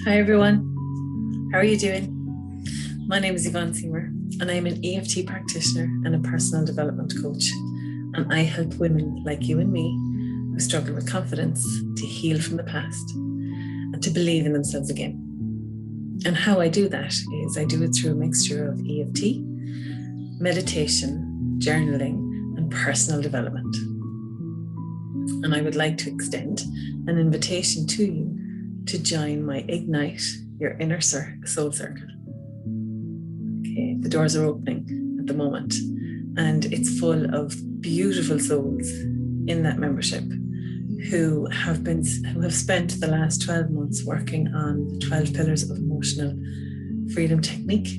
Hi everyone, how are you doing? My name is Yvonne Seymour and I'm an EFT practitioner and a personal development coach. And I help women like you and me who struggle with confidence to heal from the past and to believe in themselves again. And how I do that is I do it through a mixture of EFT, meditation, journaling, and personal development. And I would like to extend an invitation to you to join my Ignite Your Inner Soul Circle. Okay, the doors are opening at the moment, and it's full of beautiful souls in that membership who have spent the last 12 months working on the 12 pillars of emotional freedom technique.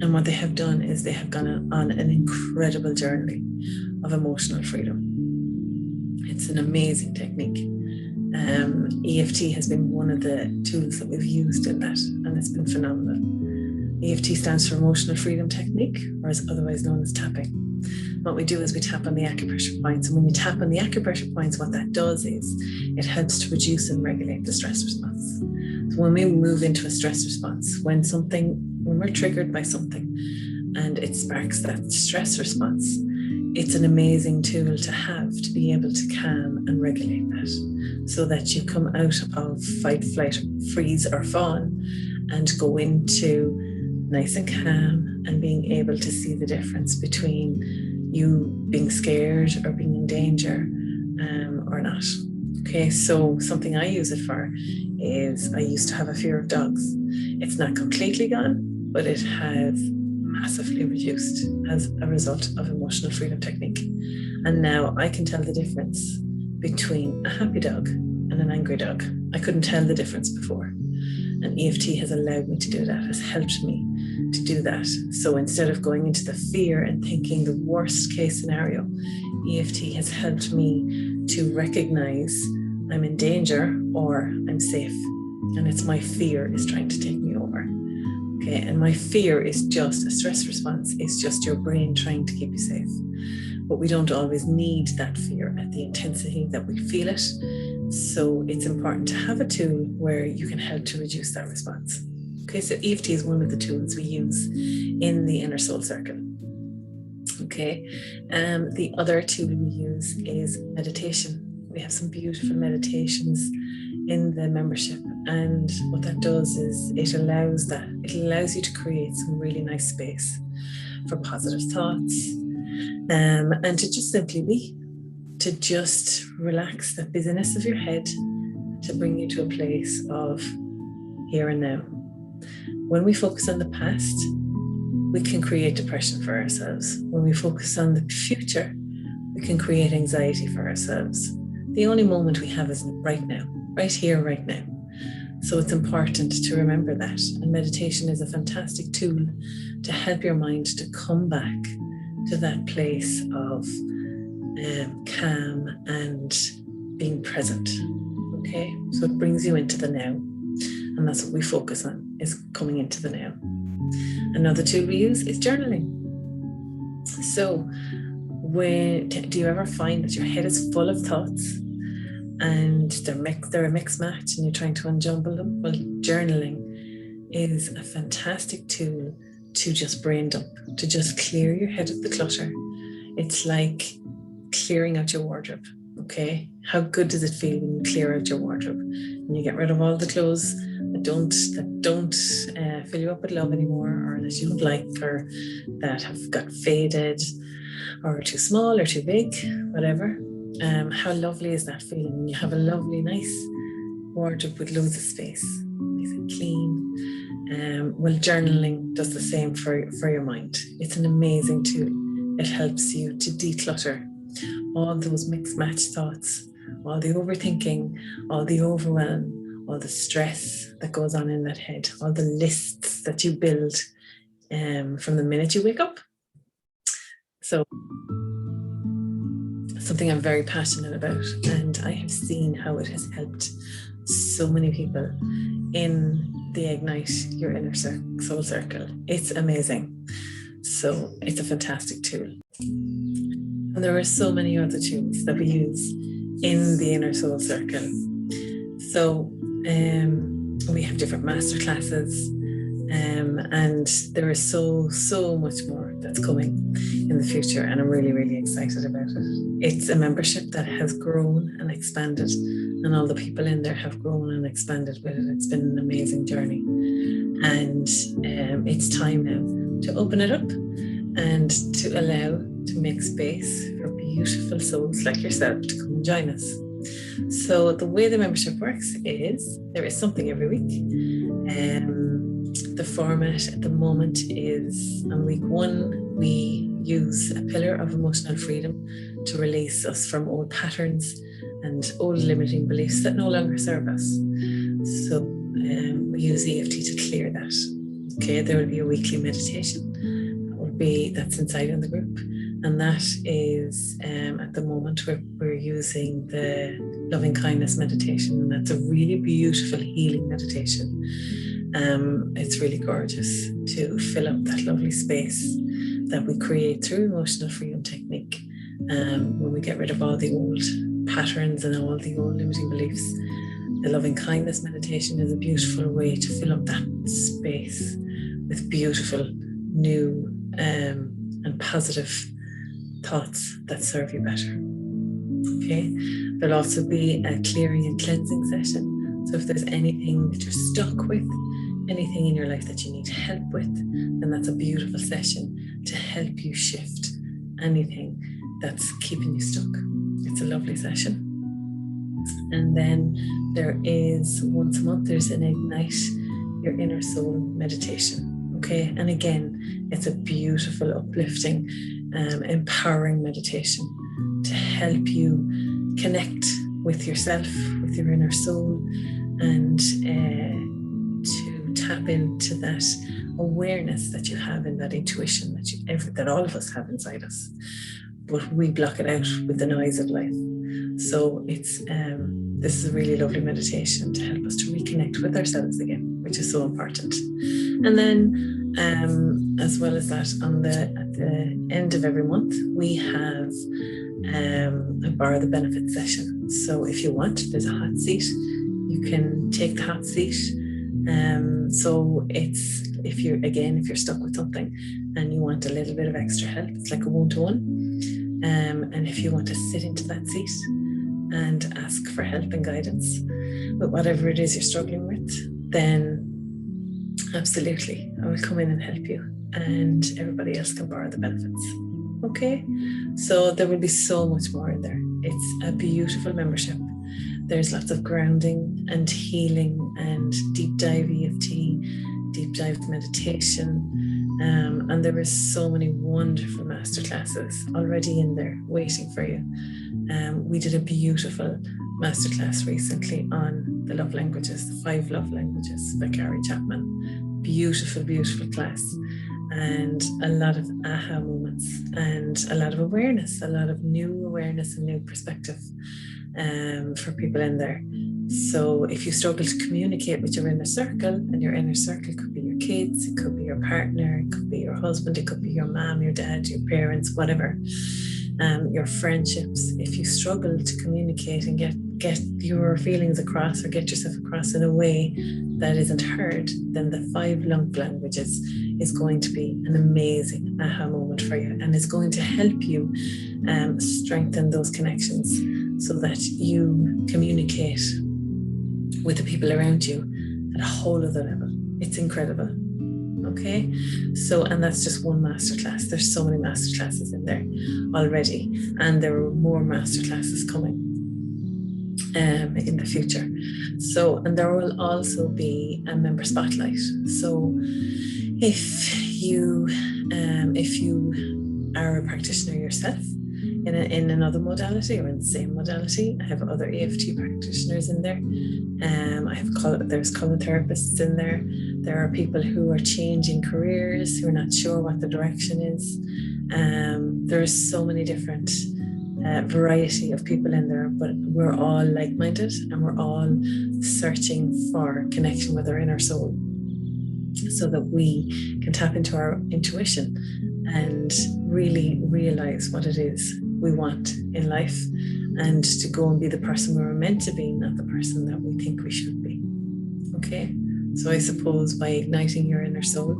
And what they have done is they have gone on an incredible journey of emotional freedom. It's an amazing technique. EFT has been one of the tools that we've used in that, and it's been phenomenal. EFT stands for Emotional Freedom Technique, or is otherwise known as tapping. What we do is we tap on the acupressure points, and when you tap on the acupressure points, what that does is it helps to reduce and regulate the stress response. So when we move into a stress response, when we're triggered by something and it sparks that stress response, it's an amazing tool to have to be able to calm and regulate that so that you come out of fight, flight, freeze, or fawn and go into nice and calm and being able to see the difference between you being scared or being in danger or not. Okay, so something I use it for is I used to have a fear of dogs. It's not completely gone, but it has massively reduced as a result of emotional freedom technique. And now I can tell the difference between a happy dog and an angry dog. I couldn't tell the difference before. And EFT has allowed me to do that, has helped me to do that. So instead of going into the fear and thinking the worst case scenario, EFT has helped me to recognize I'm in danger or I'm safe. And it's my fear is trying to take me over. Okay, and my fear is just a stress response. It's just your brain trying to keep you safe. But we don't always need that fear at the intensity that we feel it. So it's important to have a tool where you can help to reduce that response. Okay, so EFT is one of the tools we use in the Inner Soul Circle. Okay, the other tool we use is meditation. We have some beautiful meditations in the membership, and what that does is it allows you to create some really nice space for positive thoughts, and to just simply be, to just relax the busyness of your head, to bring you to a place of here and now. When we focus on the past, we can create depression for ourselves. When we focus on the future, we can create anxiety for ourselves. The only moment we have is right now, right here, right now. So it's important to remember that. And meditation is a fantastic tool to help your mind to come back to that place of calm and being present. Okay, so it brings you into the now. And that's what we focus on, is coming into the now. Another tool we use is journaling. So do you ever find that your head is full of thoughts and they're a mixed match and you're trying to unjumble them? Well, journaling is a fantastic tool to just brain dump, to just clear your head of the clutter. It's like clearing out your wardrobe. Okay, how good does it feel when you clear out your wardrobe and you get rid of all the clothes that don't fill you up with love anymore, or that you don't like, or that have got faded or too small or too big, whatever. How lovely is that feeling when you have a lovely, nice wardrobe with loads of space, nice and clean? Well, journaling does the same for your mind. It's an amazing tool. It helps you to declutter all those mixed match thoughts, all the overthinking, all the overwhelm, all the stress that goes on in that head, all the lists that you build from the minute you wake up. So something I'm very passionate about, and I have seen how it has helped so many people in the Ignite Your Inner Soul Circle. It's amazing. So it's a fantastic tool. And there are so many other tools that we use in the Inner Soul Circle. So We have different master classes, and there is so much more that's coming in the future, and I'm really excited about it. It's a membership that has grown and expanded, and all the people in there have grown and expanded with it. It's been an amazing journey, and it's time now to open it up and to allow to make space for beautiful souls like yourself to come and join us. So the way the membership works is there is something every week. The format at the moment is on week 1, we use a pillar of emotional freedom to release us from old patterns and old limiting beliefs that no longer serve us. So we use EFT to clear that. Okay, there will be a weekly meditation that's inside in the group, and that is at the moment we're using the loving kindness meditation, and that's a really beautiful healing meditation. It's really gorgeous to fill up that lovely space that we create through emotional freedom technique when we get rid of all the old patterns and all the old limiting beliefs. The loving kindness meditation is a beautiful way to fill up that space with beautiful new and positive thoughts that serve you better. Okay, there'll also be a clearing and cleansing session. So if there's anything that you're stuck with, anything in your life that you need help with, then that's a beautiful session to help you shift anything that's keeping you stuck. It's a lovely session. And then there is once a month, there's an Ignite Your Inner Soul meditation. Okay, and again, it's a beautiful, uplifting, empowering meditation to help you connect with yourself, with your inner soul, and to tap into that awareness that you have in that intuition that all of us have inside us, but we block it out with the noise of life. So it's this is a really lovely meditation to help us to reconnect with ourselves again, which is so important. And then, as well as that, at the end of every month, we have a Borrow the Benefit session. So if you want, there's a hot seat. You can take the hot seat. So it's if you're stuck with something and you want a little bit of extra help, it's like a 1-to-1. And if you want to sit into that seat and ask for help and guidance with whatever it is you're struggling with, then absolutely, I will come in and help you, and everybody else can borrow the benefits. Okay, so there will be so much more in there. It's a beautiful membership. There's lots of grounding and healing and deep dive EFT, deep dive meditation, and there is so many wonderful masterclasses already in there waiting for you. We did a beautiful masterclass recently on the love languages, the 5 love languages by Gary Chapman. Beautiful class, and a lot of aha moments and a lot of awareness, a lot of new awareness and new perspective for people in there. So if you struggle to communicate with your inner circle, and your inner circle could be your kids, it could be your partner, it could be your husband, it could be your mom, your dad, your parents, whatever, your friendships. If you struggle to communicate and get your feelings across or get yourself across in a way that isn't heard, then the 5 love languages is going to be an amazing aha moment for you, and is going to help you strengthen those connections so that you communicate with the people around you at a whole other level. It's incredible. Okay, so, and that's just one masterclass. There's so many masterclasses in there already, and there are more masterclasses coming in the future. So, and there will also be a member spotlight. So if you are a practitioner yourself in another modality or in the same modality, I have other EFT practitioners in there. There's color therapists in there. There are people who are changing careers, who are not sure what the direction is. There's so many different variety of people in there, but we're all like-minded, and we're all searching for connection with our inner soul, so that we can tap into our intuition and really realize what it is we want in life, and to go and be the person we were meant to be, not the person that we think we should be. Okay, so I suppose by igniting your inner soul,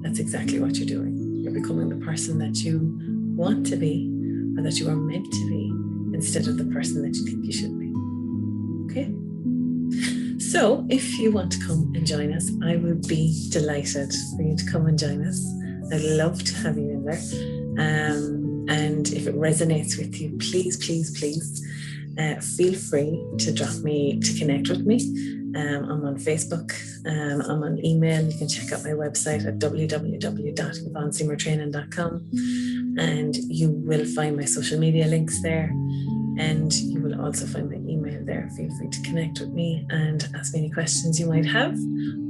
that's exactly what you're doing. You're becoming the person that you want to be, or that you are meant to be, instead of the person that you think you should be. Okay? So if you want to come and join us, I would be delighted for you to come and join us. I'd love to have you in there. And if it resonates with you, please feel free to connect with me. I'm on Facebook, I'm on email. You can check out my website at www.yvonneseymourtraining.com, and you will find my social media links there, and you will also find my email there. Feel free to connect with me and ask me any questions you might have,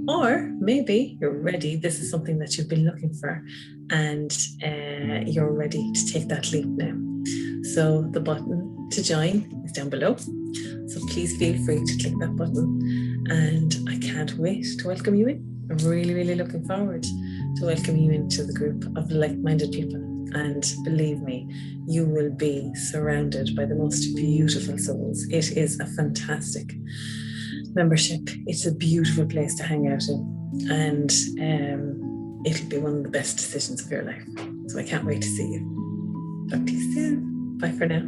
or maybe you're ready. This is something that you've been looking for, and you're ready to take that leap now. So the button to join is down below. So please feel free to click that button, and I can't wait to welcome you in. I'm really looking forward to welcoming you into the group of like-minded people. And believe me, you will be surrounded by the most beautiful souls. It is a fantastic membership. It's a beautiful place to hang out in, and it'll be one of the best decisions of your life. So I can't wait to see you. Talk to you soon. Bye for now.